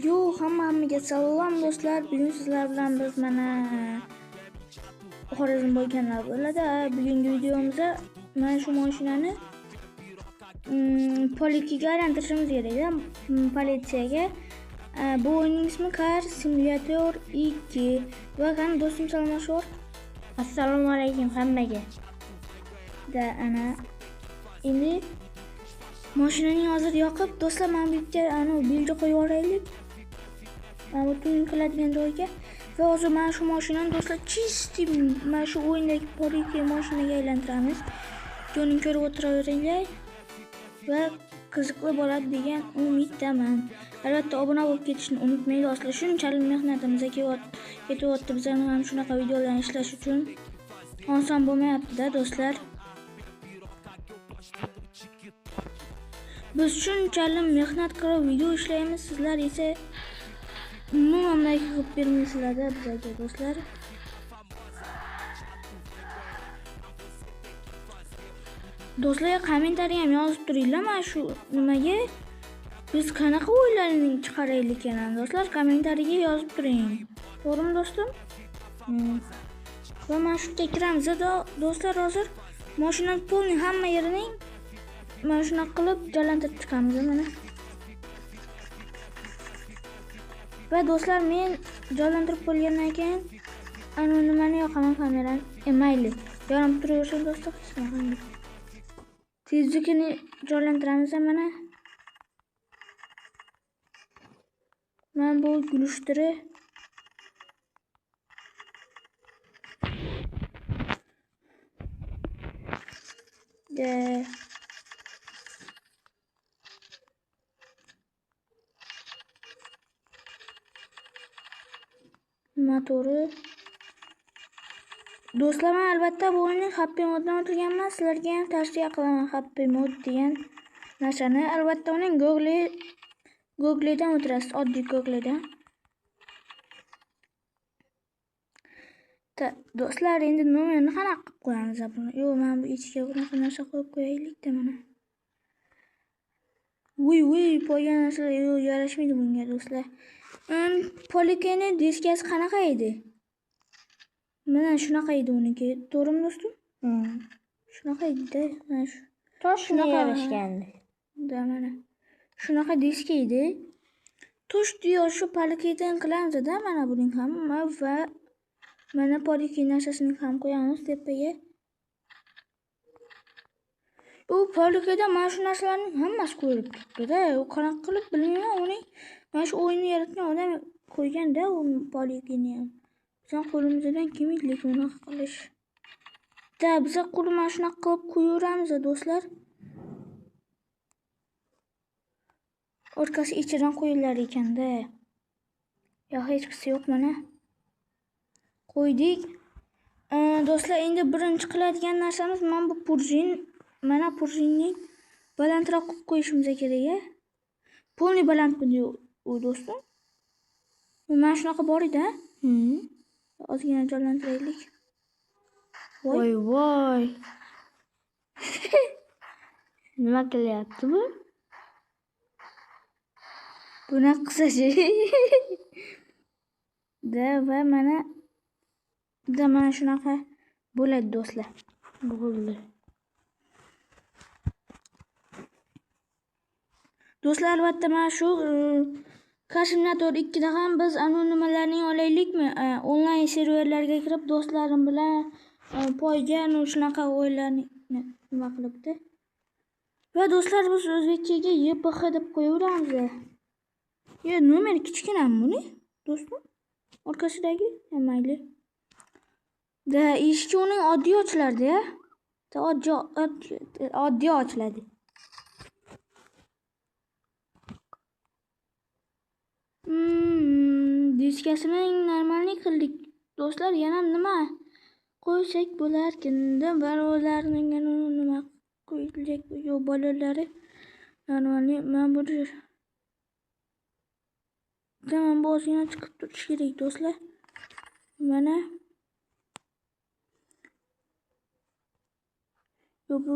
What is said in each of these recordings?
Yo, hammaga salom do'stlar. Bugun sizlar bilan biz mana Xorazm bo'lganlar bo'ladi. Bugungi videomizda mana shu mashinani polikiga aylantirishimiz kerak. Politsiyaga. Bu o'yinning ismi Car Simulator 2. Va qani do'stim salomlashib. Assalomu alaykum hammaga. Da ana endi mashinaning hozir yoqib do'stlar, men bu yerga bilja qo'yib yuboraylik. Mana bu tuning qiladigan joyga. Va hozir mana shu mashinani do'stlar chisti mana shu o'yindagi politsiya mashinaga aylantiramiz. Jo'ning ko'rib o'tiraveringlar. Va qiziqli bo'ladi degan umiddaman. Albatta obuna bo'lib ketishni unutmanglar do'stlar. Shunchalik mehnatimizga ketyapti bizlarning ham shunaqa videolarni ishlash uchun. Oson bo'lmayapti-da do'stlar. Biz shunchalik mehnat qilib video ishlaymiz, sizlar esa umuman like qilib bermaysizlar-da bizga do'stlar. Do'stlar, kommentariy ham yozib turinglar mana shu nimaga biz qanaqa o'yinlarni chiqaraylik ekan do'stlar, kommentariga yozib turing. To'g'rimi do'stim? Va mana shu yerga kiramiz do'stlar. Hozir mashinaning polni hamma yerining mana shuna qilib joylantirib chiqamiz mana. Va do'stlar, men joylantirib bo'lgandan keyin ana nimani yoqaman kamerani. Mayli. Yo'rib turaversin do'stlar. Tezlikni joylantiramiz mana. Men bu gulshtiri motori. Do'stlar, men albatta bu o'yinni happy moddan o'tirganman. Sizlarga ham tavsiya qilaman happy mod degan narsani. Albatta uning Google'dan o'tirasiz, oddiy Google'dan. Do'stlar, endi nomerni qanaqa qilib qo'yamiz buni? Yo'q, men bu ichiga bunaqa narsa qo'yib qo'yaylik-da mana. Voy, qo'ygan narsalar yarashmaydi bunga do'stlar. Polikeni diskasi qanaqa edi? Mana shunaqa edi uniki. To'g'rimi do'stim? Shunaqa edi-da. Mana shu. Toshga yarashgandi. Da mana. Shunaqa disk edi. Tush diyor shu polikedan qilamiz-da mana buning ham va mana poliken narsasini ham qo'yamiz tepaga. U polikeda mana shu narsalarning hammasi qo'yilib turibdi-da. U qanaqa qilib bilmayman, uning mana shu o'yinni yaratgan odam qo'ygan-da u polikeni ham. Bizning qo'limizdan kelmaydi unaqa qilish. Da biz qo'limiz shunaqa qilib qo'yaveramiz do'stlar. Orqasi ichidan qo'yilar ekan-da. Yo, hech qisi yo'q mana. Qo'ydik. Do'stlar, endi birinchi qiladigan narsamiz mana bu prujin. Mana prujinni balandroq qilib qo'yishimiz kerak-a. Polni baland qildi u do'stim. Mana shunaqa bor edi-a. Ozgina joylantiraylik. Voy. Nima qilyapti bu? Buni qilsachi. Va mana shunaqa bo'ladi do'stlar. Bo'ldi. Do'stlar, albatta mana shu Car Simulator 2 da ham biz nimalarni olaylikmi? Onlayn serverlarga kirib do'stlarim bilan poyga shunaqa o'yinlarni nima qilibdi. Va do'stlar, biz o'zbekchaga YPX deb qo'yaveramiz. Yo, nomer kichkinami buni? Do'stim, orqasidagi mayli. Da eshik uning oddiy ochiladi-ya. Oddiy ochiladi. Diskasining normalni qildik. Do'stlar, yana nima qo'ysak bo'larkanda balolarning nima qo'yilajak? Yo'q, balolari normalni men bu tamam bozgina chiqib turish kerak do'stlar. Mana bu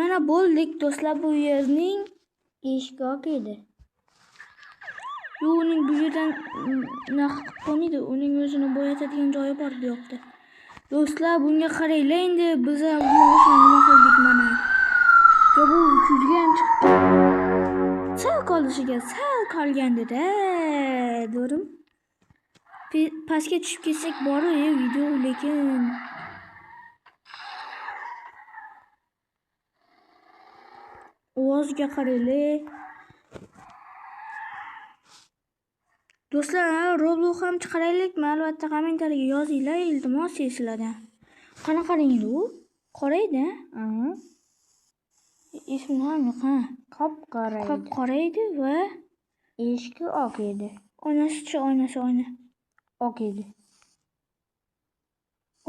mana bo'ldik do'stlar, bu yerning eshigi edi. Yo, uning bu yerdan naq qilib qo'ymaydi. Uning o'zini bo'yatadigan joyi bor bu yoqda. Do'stlar, bunga qaranglar endi biz ham mashina nima qildik mana. Yo, bu 300 ga ham chiqdi. Sal qolishiga sal qolgandi-da, do'rim. Pastga tushib ketsak bor-ku video, lekin ovozga qaranglar. Do'stlar, Roblox ham chiqaraylikmi? Albatta kommentariyaga yozinglar, iltimos sizlardan. Qanaqa rangli u? Qora edi, ismi nima? Qop-qora edi va eshigi oq edi. oynasi Oq edi.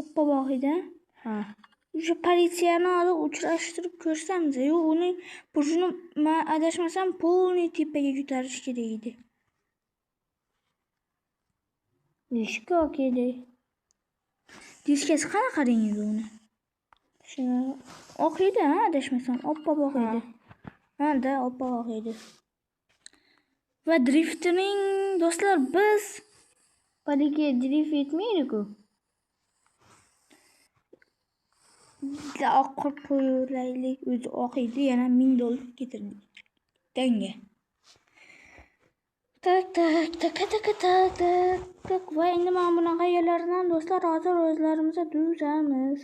oppoq edi. Ha. O'sha politsiyani olib uchrashtirib ko'rsamiz. Yo, uning burjini men adashmasam polniy tepaga ko'tarish kerak edi. Eshigi oq edi. Diskasi qanaqa rang edi uni? Shuna oq edi, adashmasam, oppoq edi. Ha-da, oppoq edi. Va driftining do'stlar, biz Poliga drift etmaydi-ku. oq qilib qo'yaylik. O'zi oq edi, yana $1000 ketirdik. Tanga. Tak. Va endi mana bunaqa yerlardan do'stlar hozir o'zlarimizga tuzamiz.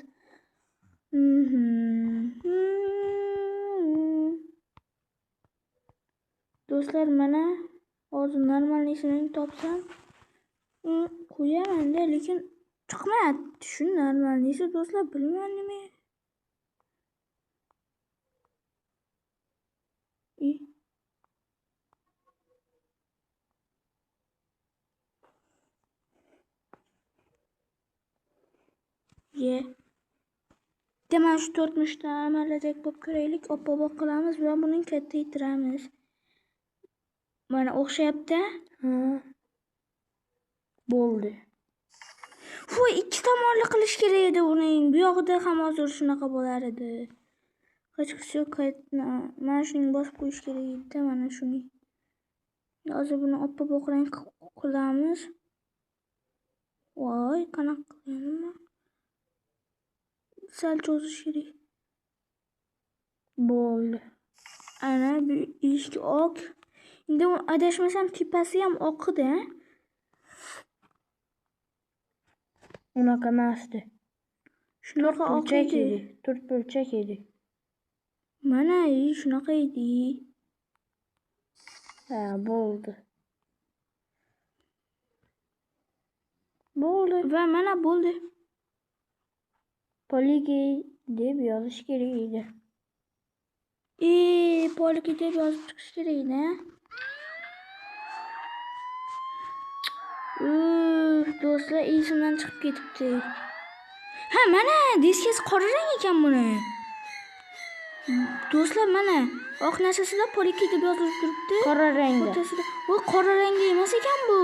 Do'stlar, mana hozir normalnisini topsam qo'yaman-da, lekin chiqmayapti. Shu normalnisi do'stlar, bilmayman nima. Demak, shu 40 ta amaldek bo'lib ko'raylik, oppoq qilamiz va buni kattaytiramiz. Mana o'xshayapti. Bo'ldi. Fu, ikki tomonli qilish kerak edi uning. Bu yoqda ham hozir shunaqa bo'lar edi. Hech qachon mana shuni bosib qo'yish kerak edi, mana shuni. Hozir buni oppoq rang qilamiz. Voy, qanaqa qilaman? Sal cho'zish kerak. Bo'ldi. Ana bu eshik oq. Endi adashmasam tepasi ham oq-da. Unaqa emasdi. Shunaqa oq edi. To'rtburchak edi. Mana shunaqa edi. Ha, bo'ldi. Va mana bo'ldi. Poliga deb yozish kerak edi. Poliga deb yozib chiqish kerak edi. Do'stlar, esimdan chiqib ketibdi. Ha, mana diskasi qora rang ekan buni. Do'stlar, mana oq narsasida Poliga deb yozilib turibdi. Qora rangda. Voy, qora rangda emas ekan bu.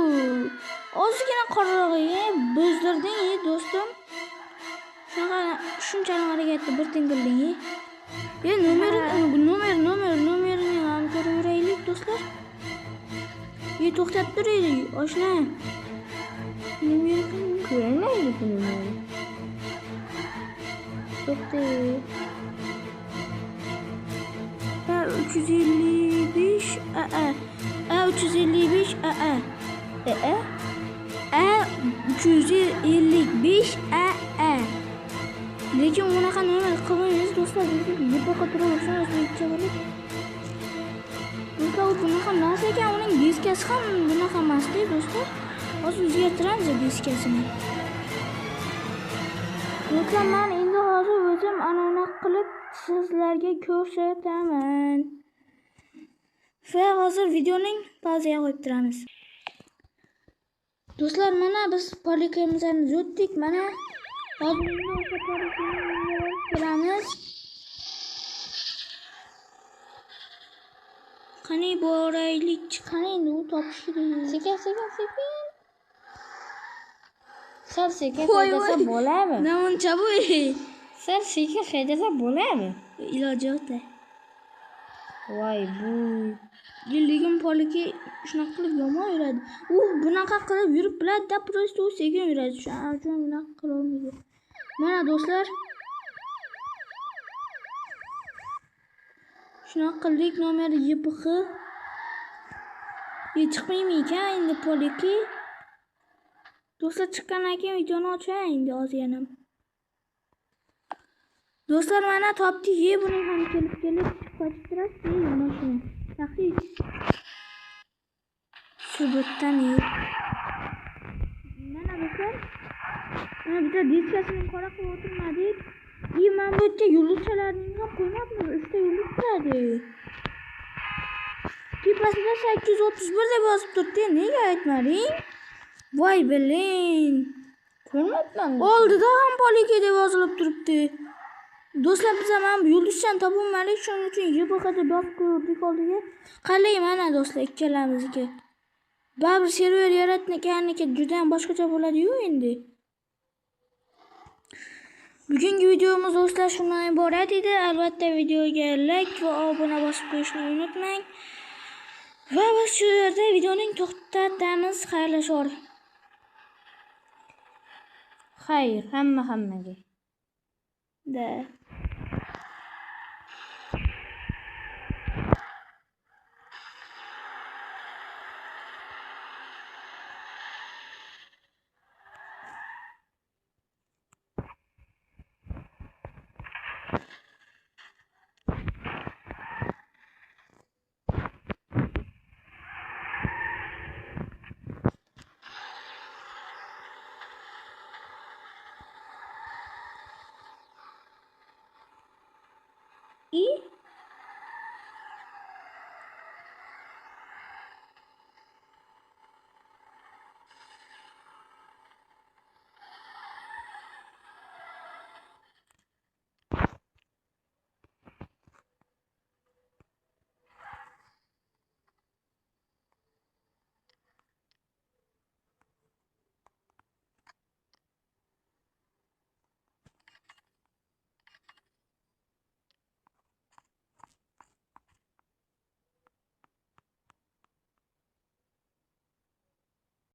Ozgina qoraligi, bo'zdirding, do'stim. Shunchalik harakatni bir tingilding. Nomerini ham ko'raveraylik do'stlar. To'xtab turing, oshna. Ko'rinmaydi buni. To'xtang. 355 355 355 lekin bunaqa nomer qilmaymiz do'stlar. Bunaqa turaversin, o'zbekcha bo'lib. Do'stlar, bunaqa narsa ekan, uning diskasi ham bunaqa emas-da do'stlar. Hozir o'zgartiramiz diskasini. Do'stlar, men endi hozir o'zim ana qilib sizlarga ko'rsataman. Va hozir videoning pauzaga qo'yib turamiz. Do'stlar, mana biz poligamizni yutdik. Mana hozir o'sha poligamizni ko'ramiz. Qani boraylik, qani endi u topish kerak. Sekin. Sal sekin haydasa bo'ladimi? Namuncha bu? Sal sekin haydasa bo'ladimi? Iloji yo'q-da. Voy bu. Yilligim poliki shunaqa qilib yomon yuradi. U bunaqa qilib yurib biladi-da, просто u sekin yuradi. Shuning uchun bunaqa qila olmaydi. Mana do'stlar, shunaqa qildik. Nomer YPX chiqmaymi ekan endi poliki. Do'stlar, chiqqandan keyin videoni ochay endi ozgina. Do'stlar, mana topdik. Buni ham kelib qochib turasiz, mashina. Yaxshi. Subutdan mana do'stlar, mana bitta diskasini qora qilib o'tirmadik. Men bu yerga yulduzchalarning ham qo'ymabmiz. 3 ta yulduz turadi. Tepasida 831 deb yozib turibdi. Nega aytmading? Voy biling. Ko'rmayapman. Oldida ham poliki deb yozilib turibdi. Do'stlar, biz ham bu yulduzchani topolmadik, shuning uchun YPX deb yozib qo'ydik oldiga. Qalay mana do'stlar, ikkalamizga. Baribir server yaratganiki juda ham boshqacha bo'ladi-yu endi. Bugungi videomiz do'stlar shundan iborat edi. Albatta videoga like va obuna bosib qo'yishni unutmang. Va biz shu yerda videoning to'xtatamiz. Xayrlashar. Xayr, hammaga. Da. И